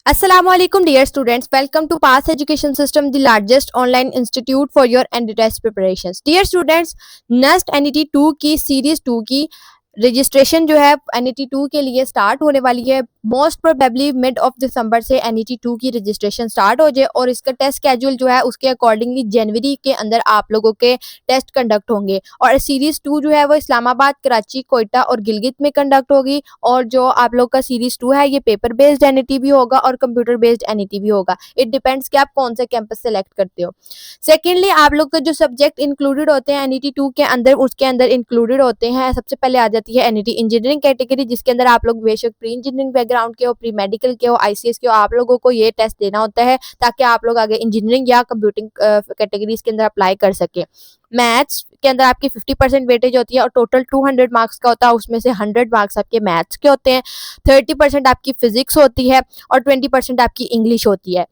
Assalamualaikum dear students, welcome to Pass Education System, the largest online institute for your ND test preparations. Dear students, NEST NET 2 की series 2 की registration जो है NET 2 के लिए start होने वाली है। Most probably mid of December से NET 2 की रजिस्ट्रेशन स्टार्ट हो जाए और इसका टेस्ट स्केड्यूल जो है उसके अकॉर्डिंगली जनवरी के अंदर आप लोगों के टेस्ट कंडक्ट होंगे। और सीरीज 2 जो है वो इस्लामाबाद, कराची, कोयटा और गिलगित में कंडक्ट होगी। और जो आप लोग का सीरीज 2 है ये पेपर बेस्ड NET भी होगा और कंप्यूटर बेस्ड NET भी होगा। इट डिपेंड्स कि आप कौन सा कैंपस सेलेक्ट करते हो। सेकेंडली, आप लोग का जो सब्जेक्ट इंक्लूडेड होते हैं NET 2 के अंदर, उसके अंदर इंक्लूडेड होते हैं, सबसे पहले आ जाती है NET इंजीनियरिंग कैटेगरी, जिसके अंदर आप लोग बेशक प्री इंजीनियरिंग बैकग्राउंड के हो, प्री मेडिकल के हो, ICS के हो, आप लोगों को ये टेस्ट देना होता है ताकि आप लोग आगे इंजीनियरिंग या कंप्यूटिंग कैटेगरीज के अंदर अप्लाई कर सके। मैथ्स के अंदर आपकी 50% वेटेज होती है और टोटल 200 मार्क्स का होता है, उसमें से 100 मार्क्स आपके मैथ्स के होते हैं, 30% आपकी फिजिक्स होती है और 20% आपकी इंग्लिश होती है।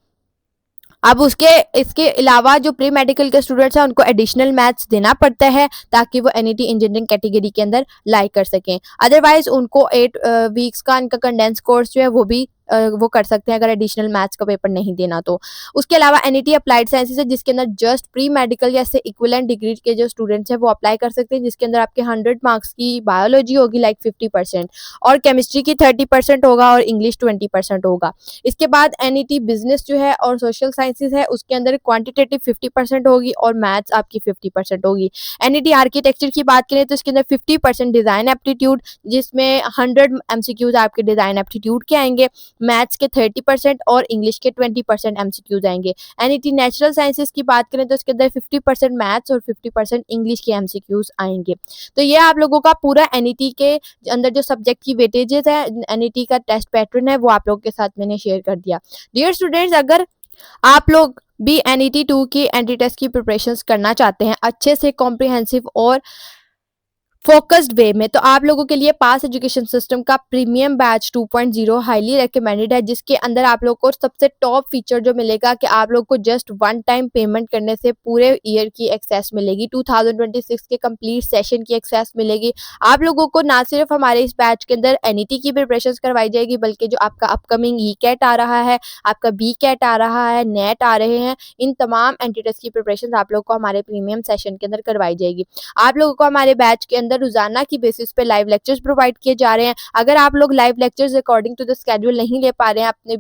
अब उसके इसके अलावा जो प्री मेडिकल के स्टूडेंट्स हैं उनको एडिशनल मैथ्स देना पड़ता है ताकि वो NET इंजीनियरिंग कैटेगरी के अंदर लाई कर सकें। अदरवाइज उनको 8 वीक्स का इनका कंडेंस कोर्स जो है वो भी वो कर सकते हैं अगर एडिशनल मैथ्स का पेपर नहीं देना तो। उसके अलावा NET अप्लाइड साइंसेज है, जिसके अंदर जस्ट प्री मेडिकल या इससे इक्विवेलेंट डिग्री के जो स्टूडेंट्स हैं वो अप्लाई कर सकते हैं, जिसके अंदर आपके 100 मार्क्स की बायोलॉजी होगी लाइक 50% और केमिस्ट्री की 30% होगा और इंग्लिश 20% होगा। इसके बाद NET बिजनेस जो है और सोशल साइंसेज है, उसके अंदर क्वांटिटेटिव 50% होगी और मैथ्स आपकी 50% होगी। NET आर्किटेक्चर की बात करें तो इसके अंदर 50% डिजाइन एप्टीट्यूड, जिसमें 100 MCQs आपके डिजाइन एप्टीट्यूड के आएंगे, मैथ्स के 30% और इंग्लिश के 20% MCQs आएंगे। NET नेचुरल साइंसेज की बात करें तो इसके अंदर 50% मैथ्स और 50% इंग्लिश के MCQs आएंगे। तो ये आप लोगों का पूरा NET के अंदर जो सब्जेक्ट की वेटेजेस है, NET का टेस्ट पैटर्न है, वो आप लोगों के साथ मैंने शेयर कर दिया। डियर स्टूडेंट्स, अगर आप लोग भी NET 2 की एंट्री टेस्ट की प्रिपरेशंस करना चाहते हैं अच्छे से, कॉम्प्रिहेंसिव और फोकस्ड वे में, तो आप लोगों के लिए पास एजुकेशन सिस्टम का प्रीमियम बैच 2.0 हाईली रिकमेंडेड है, जिसके अंदर आप लोग को सबसे टॉप फीचर जो मिलेगा कि आप लोग को जस्ट वन टाइम पेमेंट करने से पूरे ईयर की एक्सेस मिलेगी, 2026 के कंप्लीट सेशन की एक्सेस मिलेगी। आप लोगों को ना सिर्फ हमारे इस बैच के अंदर NET की प्रिपरेशन करवाई जाएगी, बल्कि जो आपका अपकमिंग ECAT आ रहा है, आपका BCAT आ रहा है, नेट आ रहे हैं, इन तमाम एंट्री टेस्ट की प्रिपरेशन आप लोग को हमारे प्रीमियम सेशन के अंदर करवाई जाएगी। आप लोगों को हमारे बैच के अंदर रोजाना की बेसिस पे लाइव लेक्चर्स प्रोवाइड किए जा रहे हैं। अगर आप लोग live lectures according to the schedule नहीं ले पा रहे हैं अपने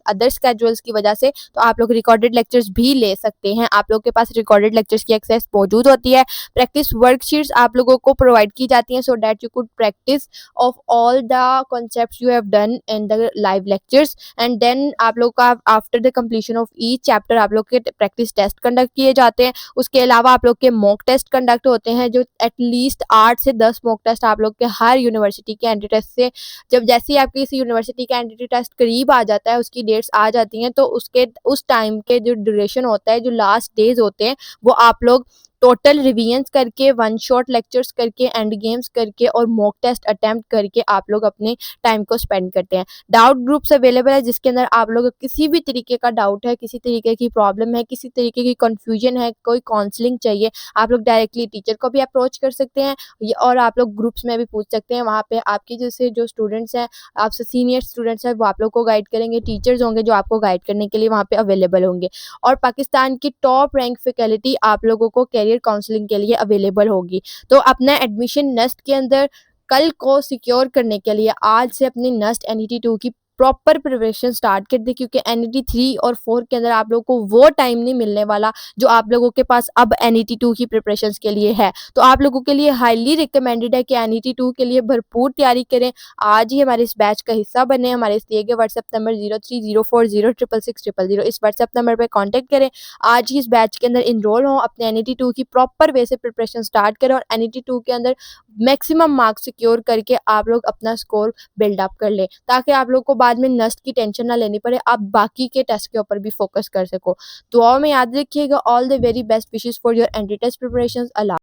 अदर स्केड्यूल्स की वजह से, तो आप लोग रिकॉर्डेड लेक्चर्स भी ले सकते हैं। आप लोग के पास रिकॉर्डेड लेक्चर्स की एक्सेस मौजूद होती है। प्रैक्टिस वर्कशीट्स आप लोगों को प्रोवाइड की जाती हैं so that you could practice of all the concepts you have done in the live lectures, and then आप लोग का after the completion of each chapter आप लोग के प्रैक्टिस टेस्ट कंडक्ट किए जाते हैं। उसके अलावा आप लोग के मॉक टेस्ट कंडक्ट होते हैं, जो एटलीस्ट 8 से 10 मॉक टेस्ट आप लोग के हर यूनिवर्सिटी के एंट्री टेस्ट से, जब जैसे ही आपकी इसी यूनिवर्सिटी का एंट्री टेस्ट करीब आ जाता है, उसकी डेट्स आ जाती हैं, तो उसके उस टाइम के जो ड्यूरेशन होता है, जो लास्ट डेज होते हैं, वो आप लोग टोटल रिवीजन्स करके, वन शॉट लेक्चर्स करके, एंड गेम्स करके और मॉक टेस्ट अटेम्प्ट करके आप लोग अपने टाइम को स्पेंड करते हैं। डाउट ग्रुप्स अवेलेबल है, जिसके अंदर आप लोग किसी भी तरीके का डाउट है, किसी तरीके की प्रॉब्लम है, किसी तरीके की कंफ्यूजन है, कोई काउंसलिंग चाहिए, आप लोग डायरेक्टली टीचर को भी अप्रोच कर सकते हैं और आप लोग ग्रुप्स में भी पूछ सकते हैं। वहाँ पे आपके जैसे जो स्टूडेंट्स हैं, आपसे सीनियर स्टूडेंट्स हैं, वो आप लोग को गाइड करेंगे, टीचर्स होंगे जो आपको गाइड करने के लिए वहाँ पे अवेलेबल होंगे। और पाकिस्तान की टॉप रैंक फैकल्टी आप लोगों को कैरियर काउंसलिंग के लिए अवेलेबल होगी। तो अपना एडमिशन नेस्ट के अंदर कल को सिक्योर करने के लिए आज से अपनी नेस्ट NET 2 की प्रॉपर प्रिपरेशन स्टार्ट कर दी, क्योंकि NET 3 और 4 के अंदर आप लोगों को वो टाइम नहीं मिलने वाला जो आप लोगों के पास अब NET 2 की प्रिपरेशन के लिए है। तो आप लोगों के लिए हाईली रिकमेंडेड है कि NET 2 के लिए भरपूर तैयारी करें। आज ही हमारे इस बैच का हिस्सा बने। हमारे इस दिए गए व्हाट्सएप नंबर 0304066600 इस व्हाट्सएप नंबर पर कॉन्टैक्ट करें। आज ही इस बैच के अंदर इनरोल हों, अपने NET 2 की प्रॉपर वे से प्रिपरेशन स्टार्ट करें और NET 2 के अंदर मैक्सिमम मार्क्स सिक्योर करके आप लोग अपना स्कोर बिल्ड अप कर लें, ताकि आप लोग को बाद में नेस्ट की टेंशन ना लेनी पड़े, आप बाकी के टेस्ट के ऊपर भी फोकस कर सको। दुआओं में याद रखिएगा। All the very best wishes for your entry test preparations. Allah.